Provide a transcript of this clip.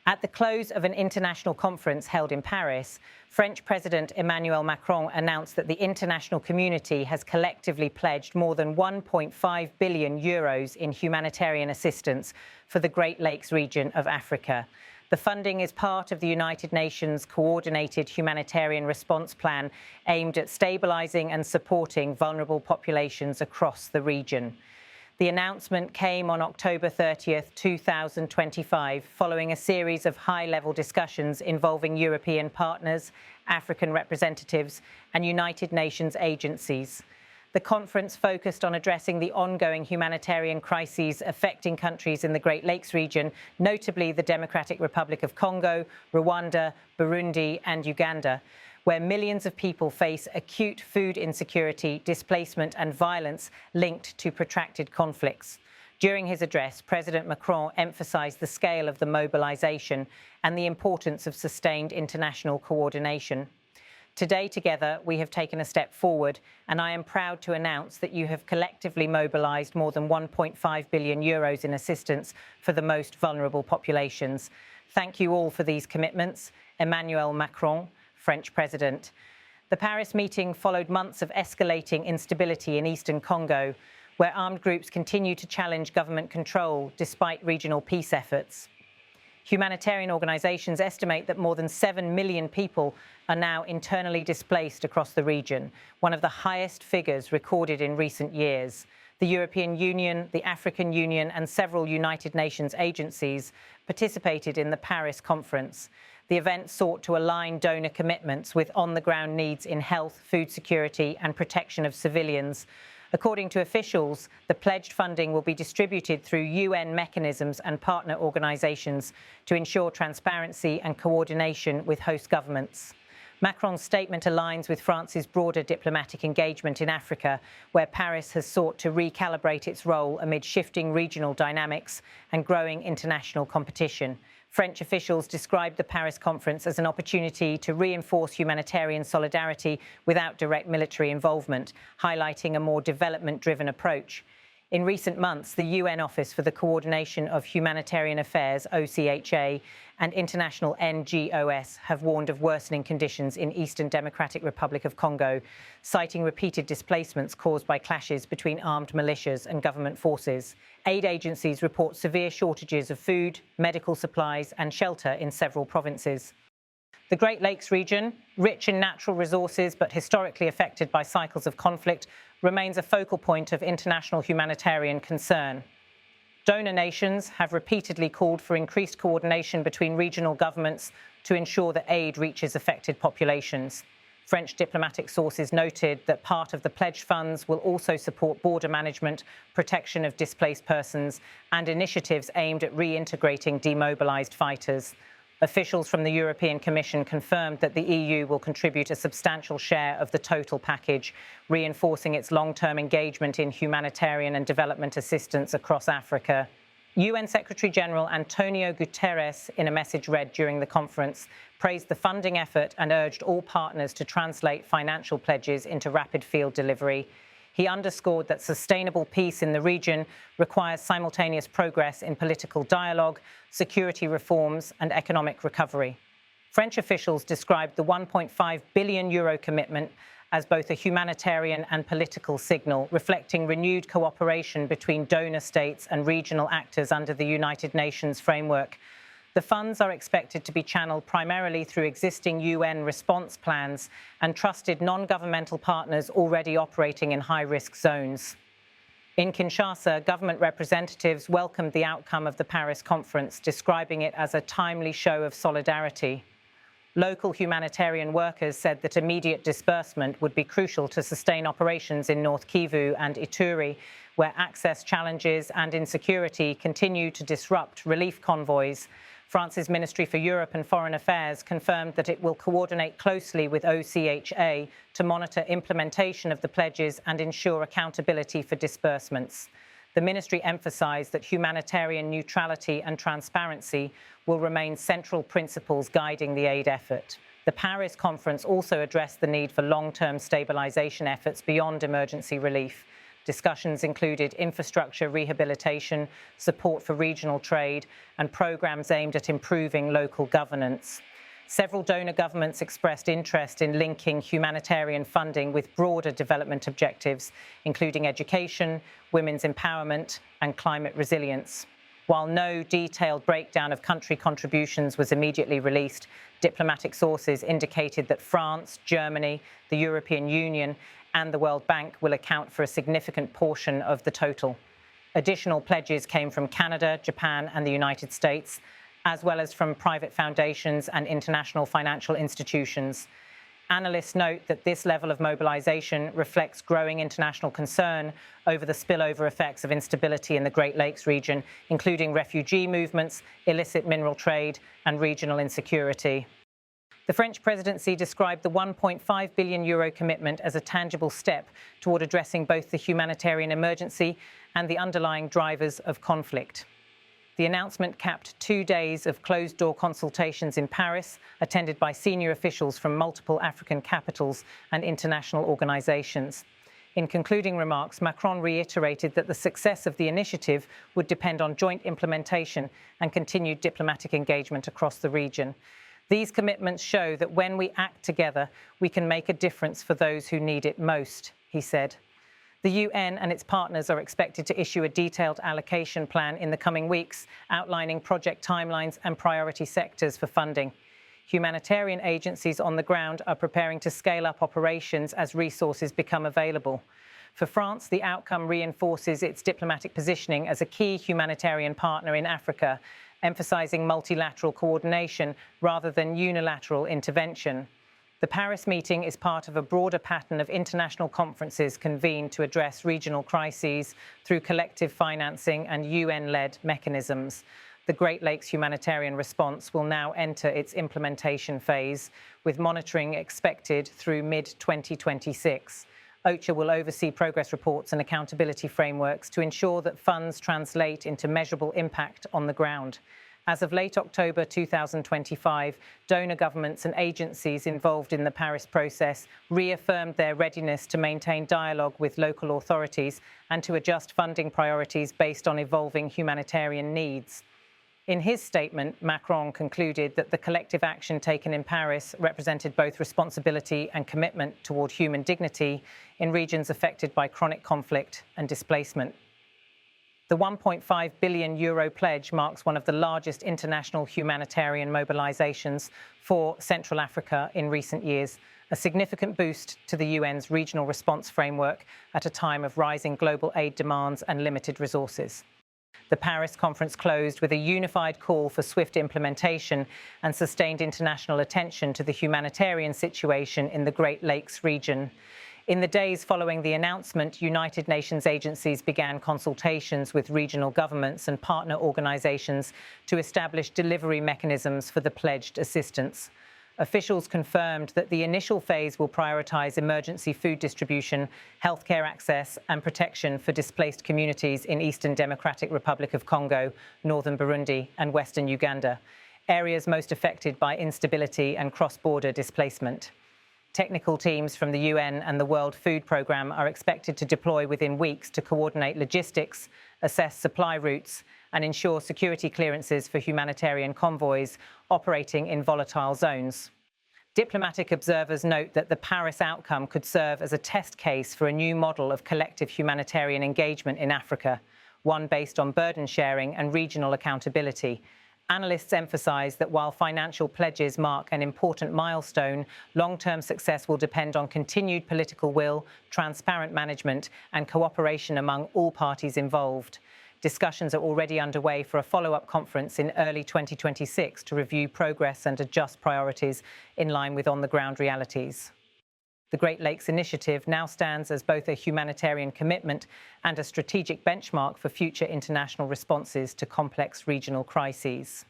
At the close of an international conference held in Paris, French President Emmanuel Macron announced that the international community has collectively pledged more than 1.5 billion euros in humanitarian assistance for the Great Lakes region of Africa. The funding is part of the United Nations Coordinated Humanitarian Response Plan aimed at stabilizing and supporting vulnerable populations across the region. The announcement came on October 30th, 2025, following a series of high-level discussions involving European partners, African representatives, and United Nations agencies. The conference focused on addressing the ongoing humanitarian crises affecting countries in the Great Lakes region, notably the Democratic Republic of Congo, Rwanda, Burundi, and Uganda, where millions of people face acute food insecurity, displacement, and violence linked to protracted conflicts. During his address, President Macron emphasized the scale of the mobilization and the importance of sustained international coordination. Today, together, we have taken a step forward, and I am proud to announce that you have collectively mobilized more than 1.5 billion euros in assistance for the most vulnerable populations. Thank you all for these commitments. Emmanuel Macron, French President. The Paris meeting followed months of escalating instability in eastern Congo, where armed groups continue to challenge government control despite regional peace efforts. Humanitarian organizations estimate that more than 7 million people are now internally displaced across the region, one of the highest figures recorded in recent years. The European Union, the African Union, and several United Nations agencies participated in the Paris conference. The event sought to align donor commitments with on-the-ground needs in health, food security, and protection of civilians. According to officials, the pledged funding will be distributed through UN mechanisms and partner organizations to ensure transparency and coordination with host governments. Macron's statement aligns with France's broader diplomatic engagement in Africa, where Paris has sought to recalibrate its role amid shifting regional dynamics and growing international competition. French officials described the Paris conference as an opportunity to reinforce humanitarian solidarity without direct military involvement, highlighting a more development-driven approach. In recent months, the UN Office for the Coordination of Humanitarian Affairs, OCHA, and international NGOs have warned of worsening conditions in Eastern Democratic Republic of Congo, citing repeated displacements caused by clashes between armed militias and government forces. Aid agencies report severe shortages of food, medical supplies, and shelter in several provinces. The Great Lakes region, rich in natural resources but historically affected by cycles of conflict, remains a focal point of international humanitarian concern. Donor nations have repeatedly called for increased coordination between regional governments to ensure that aid reaches affected populations. French diplomatic sources noted that part of the pledged funds will also support border management, protection of displaced persons, and initiatives aimed at reintegrating demobilized fighters. Officials from the European Commission confirmed that the EU will contribute a substantial share of the total package, reinforcing its long-term engagement in humanitarian and development assistance across Africa. UN Secretary-General Antonio Guterres, in a message read during the conference, praised the funding effort and urged all partners to translate financial pledges into rapid field delivery. He underscored that sustainable peace in the region requires simultaneous progress in political dialogue, security reforms, and economic recovery. French officials described the 1.5 billion euro commitment as both a humanitarian and political signal, reflecting renewed cooperation between donor states and regional actors under the United Nations framework. The funds are expected to be channeled primarily through existing UN response plans and trusted non-governmental partners already operating in high-risk zones. In Kinshasa, government representatives welcomed the outcome of the Paris conference, describing it as a timely show of solidarity. Local humanitarian workers said that immediate disbursement would be crucial to sustain operations in North Kivu and Ituri, where access challenges and insecurity continue to disrupt relief convoys. France's Ministry for Europe and Foreign Affairs confirmed that it will coordinate closely with OCHA to monitor implementation of the pledges and ensure accountability for disbursements. The ministry emphasized that humanitarian neutrality and transparency will remain central principles guiding the aid effort. The Paris conference also addressed the need for long-term stabilization efforts beyond emergency relief. Discussions included infrastructure rehabilitation, support for regional trade, and programs aimed at improving local governance. Several donor governments expressed interest in linking humanitarian funding with broader development objectives, including education, women's empowerment, and climate resilience. While no detailed breakdown of country contributions was immediately released, diplomatic sources indicated that France, Germany, the European Union, and the World Bank will account for a significant portion of the total. Additional pledges came from Canada, Japan, and the United States, as well as from private foundations and international financial institutions. Analysts note that this level of mobilization reflects growing international concern over the spillover effects of instability in the Great Lakes region, including refugee movements, illicit mineral trade, and regional insecurity. The French presidency described the €1.5 billion commitment as a tangible step toward addressing both the humanitarian emergency and the underlying drivers of conflict. The announcement capped 2 days of closed-door consultations in Paris, attended by senior officials from multiple African capitals and international organizations. In concluding remarks, Macron reiterated that the success of the initiative would depend on joint implementation and continued diplomatic engagement across the region. These commitments show that when we act together, we can make a difference for those who need it most, he said. The UN and its partners are expected to issue a detailed allocation plan in the coming weeks, outlining project timelines and priority sectors for funding. Humanitarian agencies on the ground are preparing to scale up operations as resources become available. For France, the outcome reinforces its diplomatic positioning as a key humanitarian partner in Africa, emphasizing multilateral coordination rather than unilateral intervention. The Paris meeting is part of a broader pattern of international conferences convened to address regional crises through collective financing and UN-led mechanisms. The Great Lakes humanitarian response will now enter its implementation phase, with monitoring expected through mid-2026. OCHA will oversee progress reports and accountability frameworks to ensure that funds translate into measurable impact on the ground. As of late October 2025, donor governments and agencies involved in the Paris process reaffirmed their readiness to maintain dialogue with local authorities and to adjust funding priorities based on evolving humanitarian needs. In his statement, Macron concluded that the collective action taken in Paris represented both responsibility and commitment toward human dignity in regions affected by chronic conflict and displacement. The €1.5 billion pledge marks one of the largest international humanitarian mobilizations for Central Africa in recent years, a significant boost to the UN's regional response framework at a time of rising global aid demands and limited resources. The Paris conference closed with a unified call for swift implementation and sustained international attention to the humanitarian situation in the Great Lakes region. In the days following the announcement, United Nations agencies began consultations with regional governments and partner organizations to establish delivery mechanisms for the pledged assistance. Officials confirmed that the initial phase will prioritize emergency food distribution, healthcare access, and protection for displaced communities in Eastern Democratic Republic of Congo, northern Burundi, and western Uganda, areas most affected by instability and cross-border displacement. Technical teams from the UN and the World Food Programme are expected to deploy within weeks to coordinate logistics, assess supply routes, and ensure security clearances for humanitarian convoys operating in volatile zones. Diplomatic observers note that the Paris outcome could serve as a test case for a new model of collective humanitarian engagement in Africa, one based on burden sharing and regional accountability. Analysts emphasize that while financial pledges mark an important milestone, long-term success will depend on continued political will, transparent management, and cooperation among all parties involved. Discussions are already underway for a follow-up conference in early 2026 to review progress and adjust priorities in line with on-the-ground realities. The Great Lakes Initiative now stands as both a humanitarian commitment and a strategic benchmark for future international responses to complex regional crises.